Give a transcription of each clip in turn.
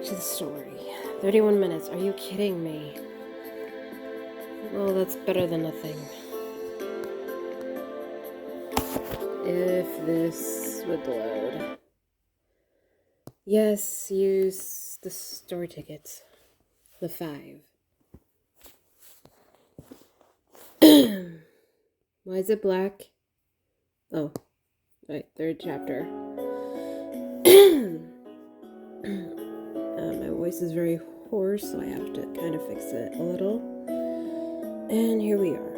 to the story. 31 minutes, are you kidding me? Well, that's better than nothing. If this would load. Yes, use the store tickets. The 5. Why is it black? Oh, right, 3rd chapter. My voice is very hoarse, so I have to kind of fix it a little. And here we are.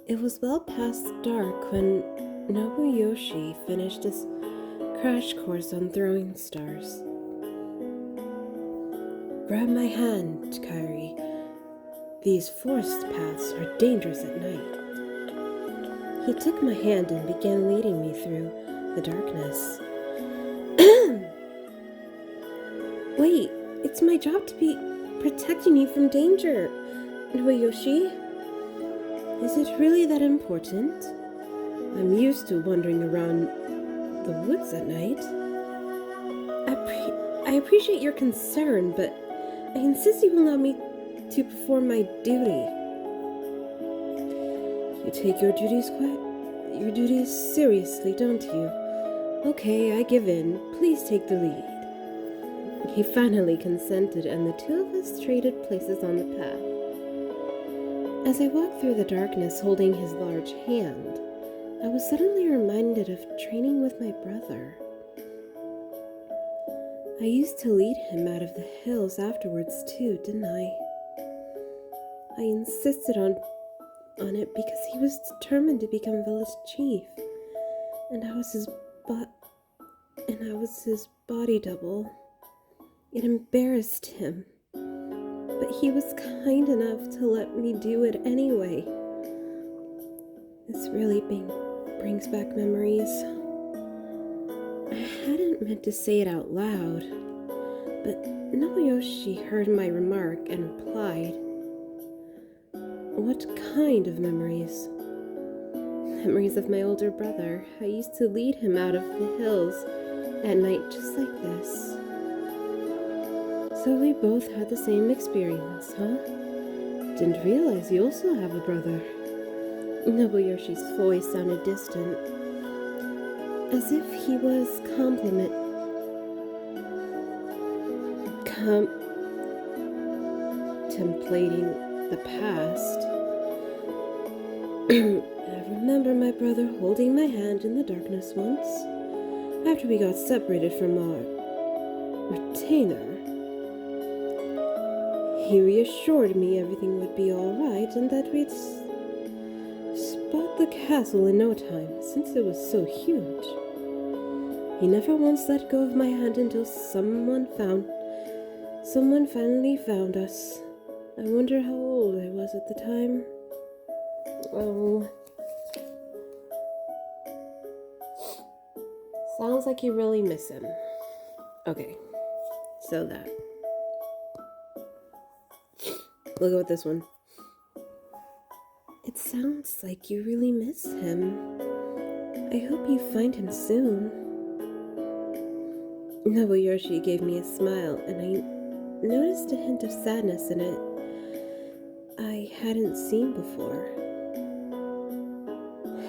It was well past dark when Nobuyoshi finished his crash course on throwing stars. Grab my hand, Kairi. These forest paths are dangerous at night. He took my hand and began leading me through the darkness. Wait, it's my job to be protecting you from danger, Nobuyoshi. Is it really that important? I'm used to wandering around the woods at night. I appreciate your concern, but I insist you allow me to perform my duty. You take your duties seriously, don't you? Okay, I give in. Please take the lead. He finally consented, and the two of us traded places on the path. As I walked through the darkness holding his large hand, I was suddenly reminded of training with my brother. I used to lead him out of the hills afterwards too, didn't I? I insisted on it because he was determined to become village chief, and I was his body double. It embarrassed him, but he was kind enough to let me do it anyway. This really brings back memories. I hadn't meant to say it out loud, but Nobuyoshi heard my remark and replied, "What kind of memories?" Memories of my older brother. I used to lead him out of the hills at night just like this. So we both had the same experience, huh? Didn't realize you also have a brother. Nobuyoshi's voice sounded distant, as if he was contemplating the past. I remember my brother holding my hand in the darkness once, after we got separated from our retainer. He reassured me everything would be all right and that we'd spot the castle in no time, since it was so huge. He never once let go of my hand until someone finally found us. I wonder how old I was at the time. Oh. Sounds like you really miss him. Okay, so that. We'll go with this one. It sounds like you really miss him. I hope you find him soon. Nobuyoshi gave me a smile, and I noticed a hint of sadness in it I hadn't seen before.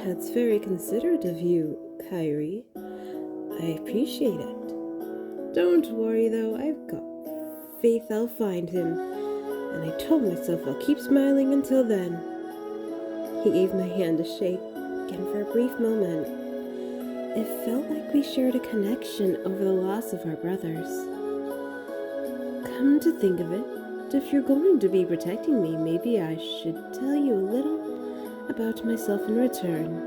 That's very considerate of you, Kairi. I appreciate it. Don't worry, though. I've got faith I'll find him. And I told myself I'll keep smiling until then. He gave my hand a shake, and for a brief moment, it felt like we shared a connection over the loss of our brothers. Come to think of it, if you're going to be protecting me, maybe I should tell you a little about myself in return.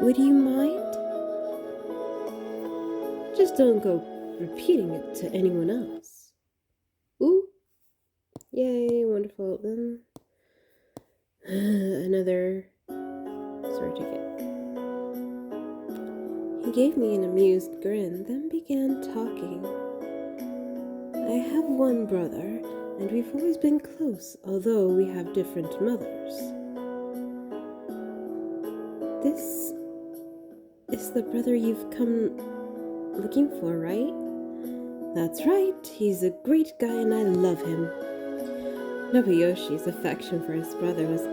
Would you mind? Just don't go repeating it to anyone else. Ooh. Yay, wonderful. Then another store ticket. He gave me an amused grin, then began talking. I have one brother, and we've always been close, although we have different mothers. This is the brother you've come looking for, right? That's right, he's a great guy and I love him. Nobuyoshi's affection for his brother was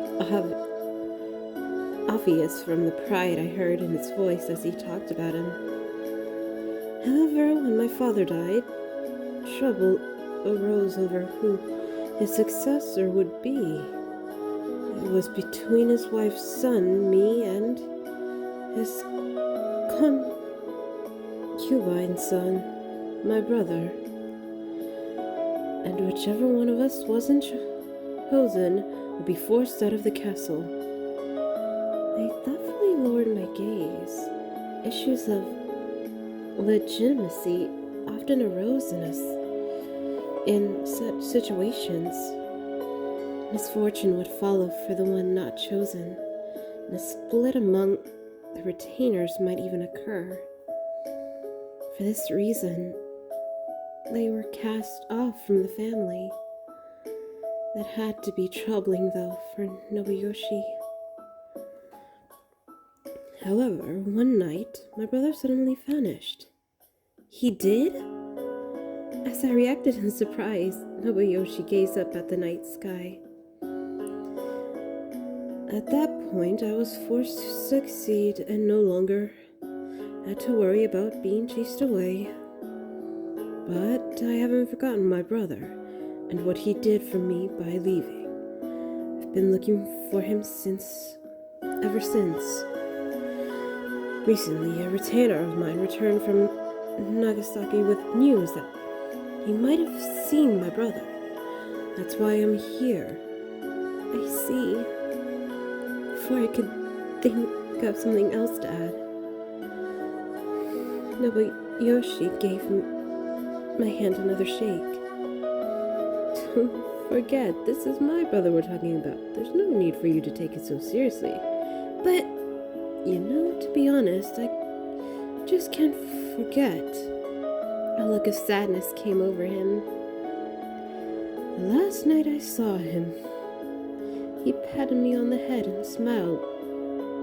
obvious from the pride I heard in his voice as he talked about him. However, when my father died, trouble arose over who his successor would be. It was between his wife's son, me, and his concubine son, my brother. And whichever one of us wasn't chosen would be forced out of the castle. I thoughtfully lowered my gaze. Issues of legitimacy often arose in such situations. Misfortune would follow for the one not chosen, and a split among the retainers might even occur. For this reason, they were cast off from the family. That had to be troubling, though, for Nobuyoshi. However, one night, my brother suddenly vanished. He did? As I reacted in surprise, Nobuyoshi gazed up at the night sky. At that point, I was forced to succeed and no longer had to worry about being chased away. But I haven't forgotten my brother and what he did for me by leaving. I've been looking for him ever since. Recently, a retainer of mine returned from Nagasaki with news that he might have seen my brother. That's why I'm here. I see. Before I could think of something else to add, Nobuyoshi gave my hand another shake. Don't forget, this is my brother we're talking about. There's no need for you to take it so seriously. But, to be honest, I just can't forget. A look of sadness came over him. The last night I saw him, he patted me on the head and smiled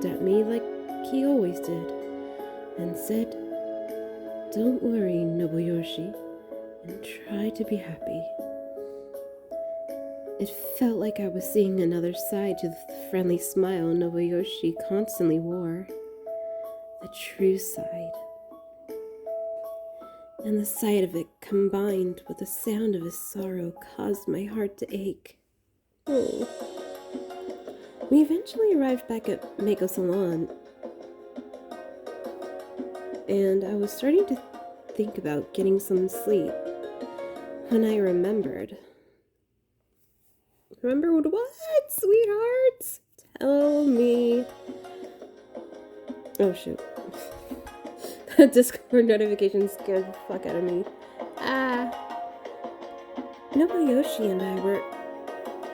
at me like he always did, and said, "Don't worry, Nobuyoshi, and try to be happy." It felt like I was seeing another side to the friendly smile Nobuyoshi constantly wore. The true side. And the sight of it, combined with the sound of his sorrow, caused my heart to ache. Oh. We eventually arrived back at Mako Salon, and I was starting to think about getting some sleep when I remembered. Remembered what, sweethearts? Tell me. Oh, shoot. The Discord notification scared the fuck out of me. Nobuyoshi and I were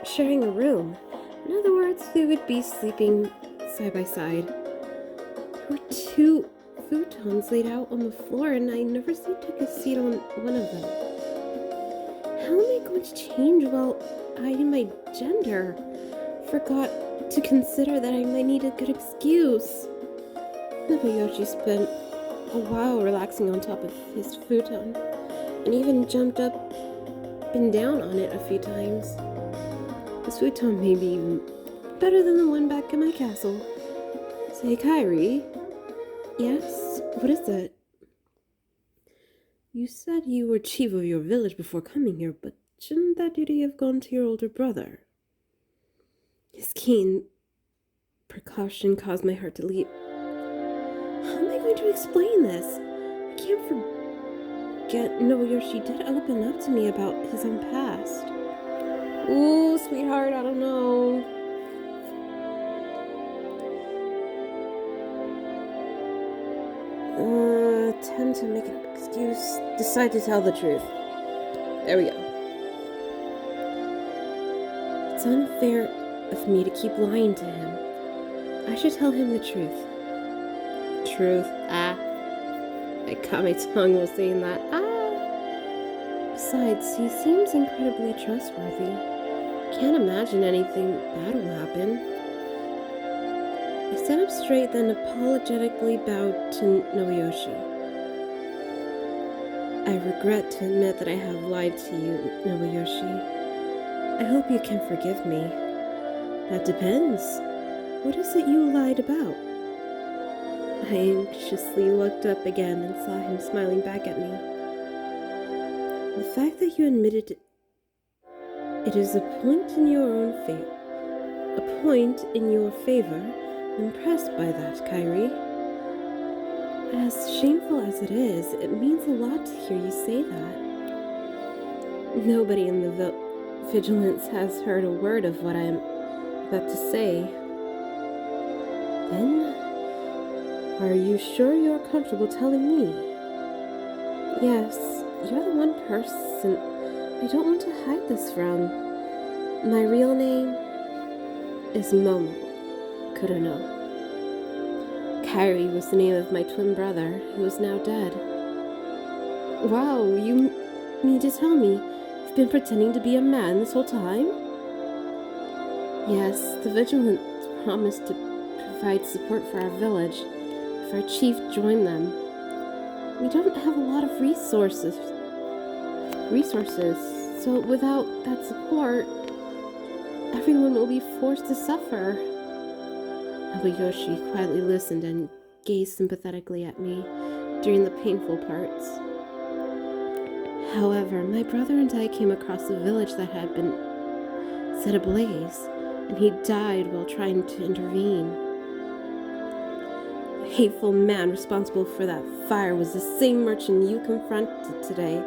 sharing a room. In other words, we would be sleeping side by side. There were 2 futons laid out on the floor, and I nervously took a seat on one of them. How am I going to change while hiding my gender? Forgot to consider that I might need a good excuse. Nobuyoshi spent a while relaxing on top of his futon, and even jumped up and down on it a few times. This futon may be even better than the one back in my castle. Say, Kairi. Yes? What is it? You said you were chief of your village before coming here, but shouldn't that duty have gone to your older brother? His keen precaution caused my heart to leap. How am I going to explain this? I can't forget Nobuyoshi did open up to me about his own past. Ooh, sweetheart, I don't know. Tend to make an excuse. Decide to tell the truth. There we go. It's unfair of me to keep lying to him. I should tell him the truth. Truth. I caught my tongue while saying that. Besides, he seems incredibly trustworthy. Can't imagine anything bad will happen. I sat up straight, then apologetically bowed to Nobuyoshi. I regret to admit that I have lied to you, Nobuyoshi. I hope you can forgive me. That depends. What is it you lied about? I anxiously looked up again and saw him smiling back at me. The fact that you admitted it is a point in your own favor. A point in your favor. I'm impressed by that, Kyrie. As shameful as it is, it means a lot to hear you say that. Nobody in the Vigilance has heard a word of what I am about to say. Then, are you sure you're comfortable telling me? Yes, you're the one person I don't want to hide this from. My real name is Momo Kurono. Kyrie was the name of my twin brother, who is now dead. Wow, you mean to tell me you've been pretending to be a man this whole time? Yes, the Vigilance promised to provide support for our village if our chief joined them. We don't have a lot of resources, so without that support, everyone will be forced to suffer. Nobuyoshi quietly listened and gazed sympathetically at me during the painful parts. However, my brother and I came across a village that had been set ablaze, and he died while trying to intervene. The hateful man responsible for that fire was the same merchant you confronted today.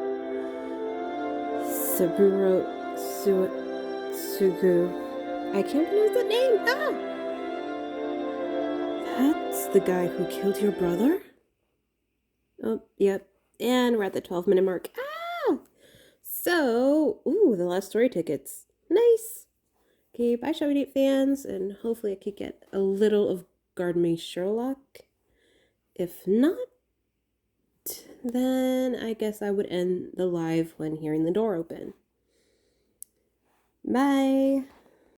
Saburo Tsugu. I can't pronounce that name! That's the guy who killed your brother? Oh, yep. And we're at the 12-minute mark. So, the last story tickets. Nice! Okay, bye, Showy Date fans, and hopefully I could get a little of Gardner Sherlock. If not, then I guess I would end the live when hearing the door open. Bye!